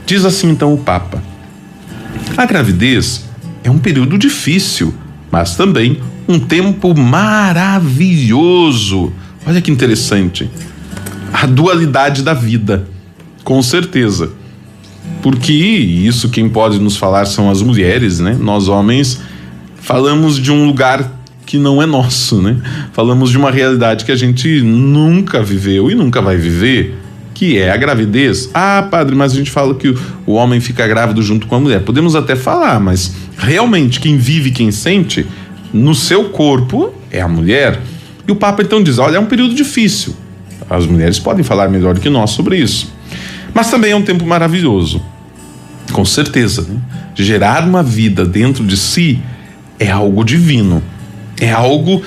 Diz assim então o Papa: a gravidez é um período difícil, mas também um tempo maravilhoso. Olha que interessante. A dualidade da vida, com certeza. Porque isso quem pode nos falar são as mulheres, né? Nós homens falamos de um lugar que não é nosso, né? Falamos de uma realidade que a gente nunca viveu e nunca vai viver, que é a gravidez. Ah, padre, mas a gente fala que o homem fica grávido junto com a mulher. Podemos até falar, mas realmente quem vive, quem sente, no seu corpo é a mulher. E o Papa então diz, olha, é um período difícil. As mulheres podem falar melhor do que nós sobre isso. Mas também é um tempo maravilhoso. Com certeza, né? Gerar uma vida dentro de si é algo divino. É algo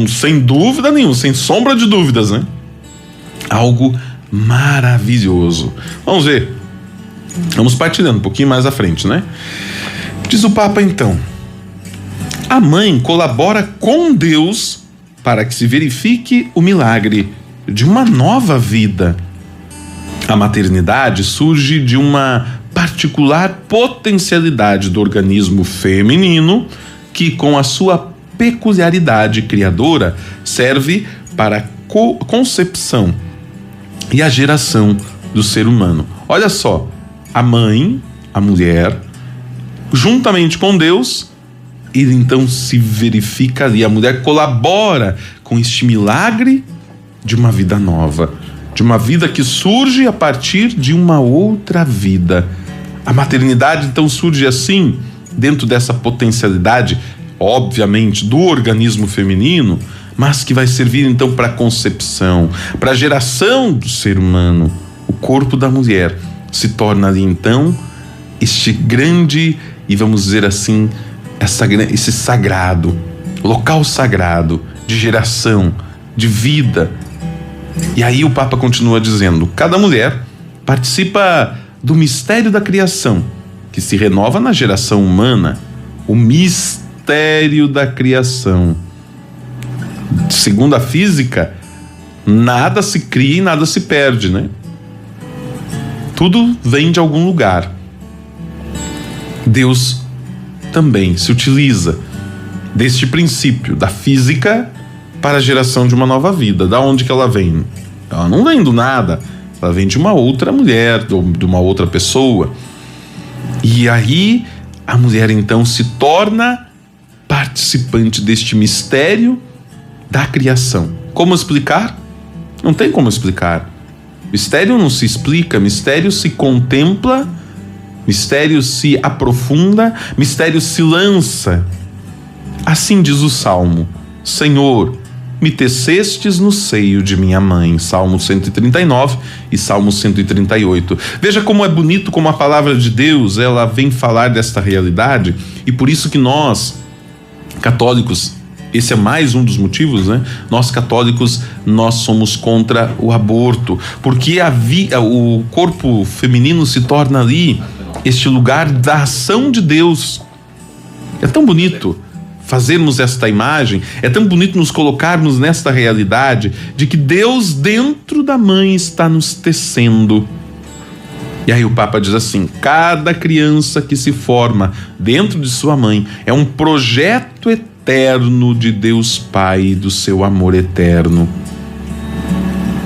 sem dúvida nenhuma, sem sombra de dúvidas, né? Algo maravilhoso. Vamos ver. Vamos partilhando um pouquinho mais à frente, né? Diz o Papa então: a mãe colabora com Deus para que se verifique o milagre de uma nova vida. A maternidade surge de uma particular potencialidade do organismo feminino que, com a sua peculiaridade criadora, serve para a concepção e a geração do ser humano. Olha só, a mãe, a mulher, juntamente com Deus, e então se verifica ali, a mulher colabora com este milagre de uma vida nova, de uma vida que surge a partir de uma outra vida. A maternidade então surge assim, dentro dessa potencialidade, obviamente, do organismo feminino, mas que vai servir então para a concepção, para a geração do ser humano. O corpo da mulher se torna ali então este grande, e vamos dizer assim, esse sagrado, local sagrado de geração, de vida. E aí o Papa continua dizendo: cada mulher participa do mistério da criação, que se renova na geração humana. O mistério da criação. Segundo a física, nada se cria e nada se perde, né? Tudo vem de algum lugar. Deus também se utiliza deste princípio da física para a geração de uma nova vida. Da onde que ela vem? Ela não vem do nada. Ela vem de uma outra mulher, de uma outra pessoa. E aí a mulher então se torna participante deste mistério da criação. Como explicar? Não tem como explicar. Mistério não se explica, mistério se contempla, mistério se aprofunda, mistério se lança. Assim diz o Salmo: Senhor, me tecestes no seio de minha mãe. Salmo 139 e Salmo 138. Veja como é bonito como a palavra de Deus, ela vem falar desta realidade, e por isso que nós, católicos, esse é mais um dos motivos, né? Nós católicos, nós somos contra o aborto, porque o corpo feminino se torna ali este lugar da ação de Deus. É tão bonito fazermos esta imagem, é tão bonito nos colocarmos nesta realidade de que Deus dentro da mãe está nos tecendo. E aí o Papa diz assim: cada criança que se forma dentro de sua mãe é um projeto eterno de Deus Pai, do seu amor eterno.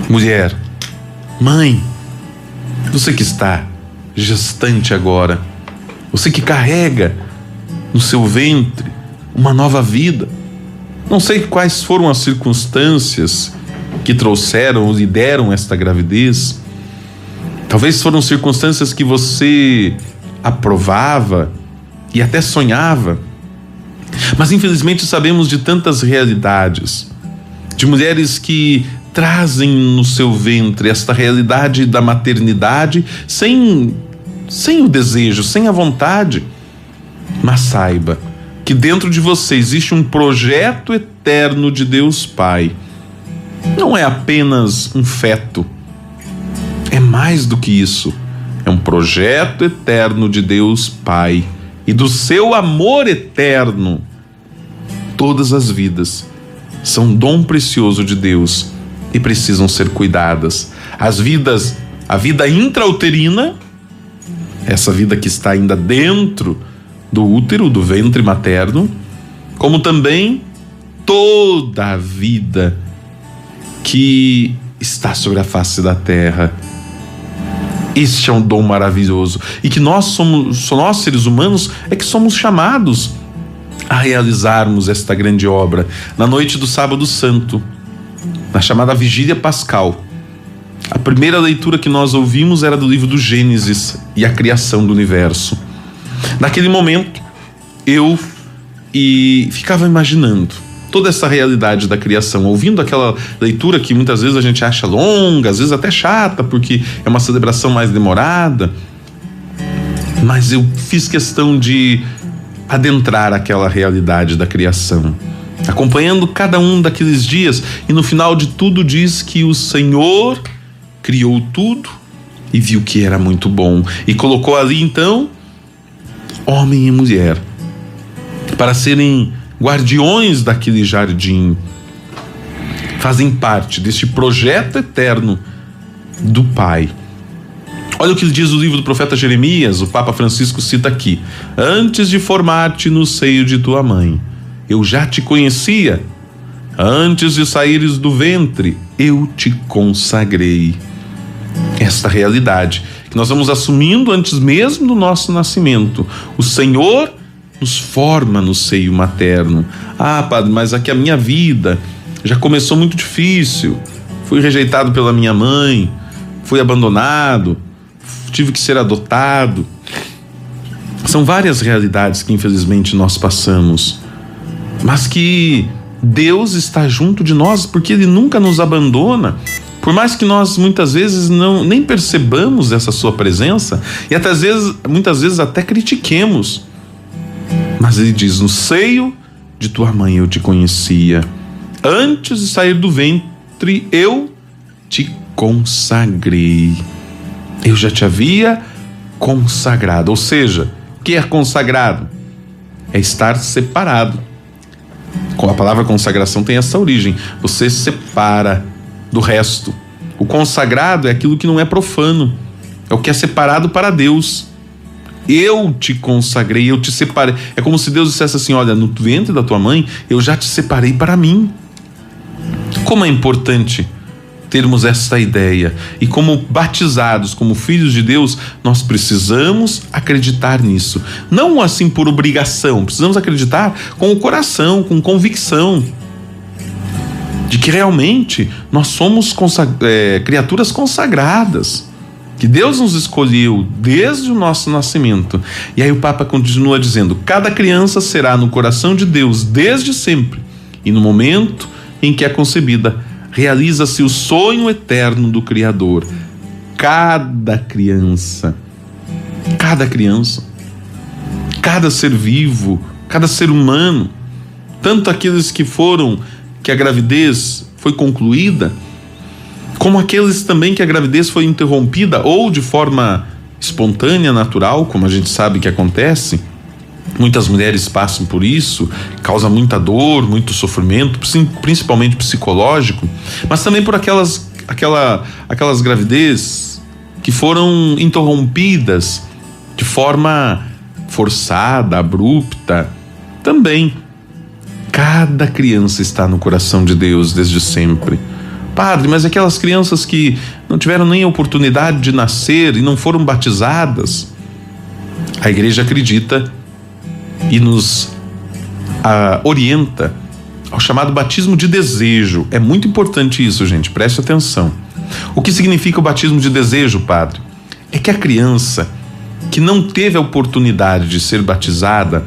Mulher, mãe, você que está gestante agora, você que carrega no seu ventre uma nova vida. Não sei quais foram as circunstâncias que trouxeram ou lhe deram esta gravidez. Talvez foram circunstâncias que você aprovava e até sonhava. Mas infelizmente sabemos de tantas realidades, de mulheres que trazem no seu ventre esta realidade da maternidade sem o desejo, sem a vontade. Mas saiba que dentro de você existe um projeto eterno de Deus Pai. Não é apenas um feto, é mais do que isso. É um projeto eterno de Deus Pai e do seu amor eterno. Todas as vidas são dom precioso de Deus e precisam ser cuidadas. A vida intrauterina essa vida que está ainda dentro do útero, do ventre materno, como também toda a vida que está sobre a face da terra. Este é um dom maravilhoso e que nós seres humanos é que somos chamados a realizarmos esta grande obra na noite do Sábado Santo, na chamada Vigília Pascal. A primeira leitura que nós ouvimos era do livro do Gênesis e a criação do universo. Naquele momento, eu ficava imaginando toda essa realidade da criação, ouvindo aquela leitura que muitas vezes a gente acha longa, às vezes até chata, porque é uma celebração mais demorada. Mas eu fiz questão de adentrar aquela realidade da criação, acompanhando cada um daqueles dias, e no final de tudo diz que o Senhor criou tudo e viu que era muito bom, e colocou ali então homem e mulher para serem guardiões daquele jardim, fazem parte deste projeto eterno do Pai. Olha o que diz o livro do profeta Jeremias, o Papa Francisco cita aqui: antes de formar-te no seio de tua mãe, eu já te conhecia. Antes de saíres do ventre, eu te consagrei. Esta realidade que nós vamos assumindo antes mesmo do nosso nascimento. O Senhor nos forma no seio materno. Ah, padre, mas aqui a minha vida já começou muito difícil. Fui rejeitado pela minha mãe, fui abandonado, tive que ser adotado. São várias realidades que infelizmente nós passamos, mas que Deus está junto de nós, porque Ele nunca nos abandona. Por mais que nós muitas vezes nem percebamos essa sua presença e até muitas vezes até critiquemos, mas Ele diz: no seio de tua mãe eu te conhecia, antes de sair do ventre eu te consagrei. Eu já te havia consagrado. Ou seja, o que é consagrado? É estar separado. A palavra consagração tem essa origem. Você se separa do resto. O consagrado é aquilo que não é profano, é o que é separado para Deus. Eu te consagrei, eu te separei. É como se Deus dissesse assim: olha, no ventre da tua mãe eu já te separei para mim. Como é importante termos essa ideia, e como batizados, como filhos de Deus, nós precisamos acreditar nisso, não assim por obrigação, precisamos acreditar com o coração, com convicção de que realmente nós somos criaturas consagradas, que Deus nos escolheu desde o nosso nascimento. E aí o Papa continua dizendo: cada criança será no coração de Deus desde sempre, e no momento em que é concebida realiza-se o sonho eterno do Criador. Cada criança, cada ser vivo, cada ser humano, tanto aqueles que a gravidez foi concluída, como aqueles também que a gravidez foi interrompida ou de forma espontânea, natural, como a gente sabe que acontece. Muitas mulheres passam por isso, causa muita dor, muito sofrimento, principalmente psicológico, mas também por aquelas gravidez que foram interrompidas de forma forçada, abrupta. Também, cada criança está no coração de Deus desde sempre. Padre, mas aquelas crianças que não tiveram nem a oportunidade de nascer e não foram batizadas, a igreja acredita e nos orienta ao chamado batismo de desejo. É muito importante isso, gente, preste atenção. O que significa o batismo de desejo, padre? É que a criança que não teve a oportunidade de ser batizada,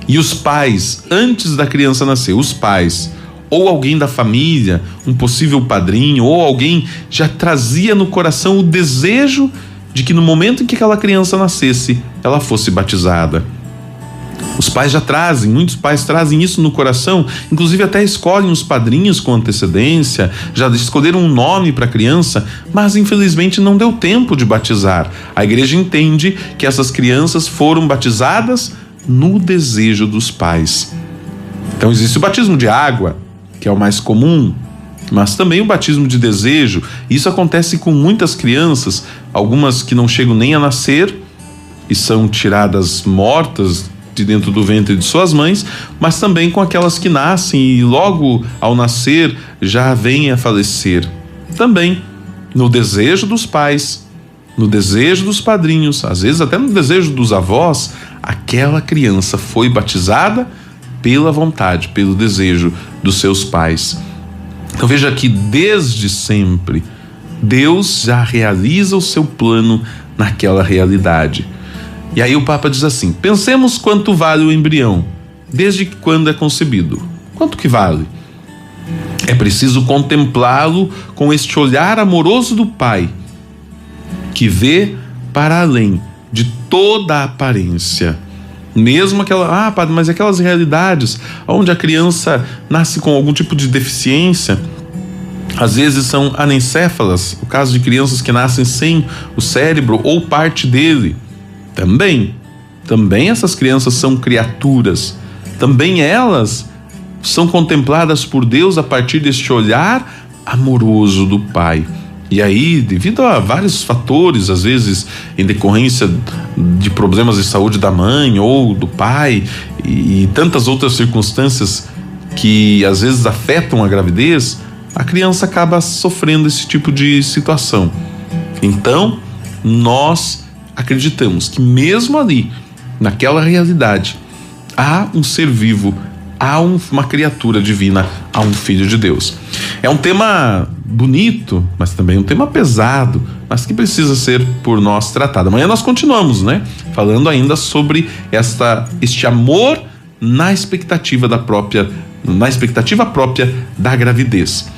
e os pais, antes da criança nascer, os pais ou alguém da família, um possível padrinho, ou alguém já trazia no coração o desejo de que no momento em que aquela criança nascesse, ela fosse batizada. Os pais já trazem, muitos pais trazem isso no coração, inclusive até escolhem os padrinhos com antecedência, já escolheram um nome para a criança, mas infelizmente não deu tempo de batizar. A igreja entende que essas crianças foram batizadas no desejo dos pais. Então existe o batismo de água, que é o mais comum, mas também o batismo de desejo. Isso acontece com muitas crianças, algumas que não chegam nem a nascer, e são tiradas mortas de dentro do ventre de suas mães, mas também com aquelas que nascem e logo ao nascer já vêm a falecer. Também no desejo dos pais, no desejo dos padrinhos, às vezes até no desejo dos avós, aquela criança foi batizada pela vontade, pelo desejo dos seus pais. Então veja que desde sempre Deus já realiza o seu plano naquela realidade. E aí o Papa diz assim: pensemos quanto vale o embrião, desde quando é concebido. Quanto que vale? É preciso contemplá-lo com este olhar amoroso do Pai, que vê para além de toda a aparência. Mesmo padre, mas aquelas realidades onde a criança nasce com algum tipo de deficiência, às vezes são anencéfalas, o caso de crianças que nascem sem o cérebro ou parte dele. Também essas crianças são criaturas, também elas são contempladas por Deus a partir deste olhar amoroso do Pai. E aí, devido a vários fatores, às vezes em decorrência de problemas de saúde da mãe ou do pai e tantas outras circunstâncias que às vezes afetam a gravidez, a criança acaba sofrendo esse tipo de situação. Então, nós acreditamos que mesmo ali, naquela realidade, há um ser vivo, há uma criatura divina, há um filho de Deus. É um tema bonito, mas também um tema pesado, mas que precisa ser por nós tratado. Amanhã nós continuamos, falando ainda sobre este amor na expectativa própria da gravidez.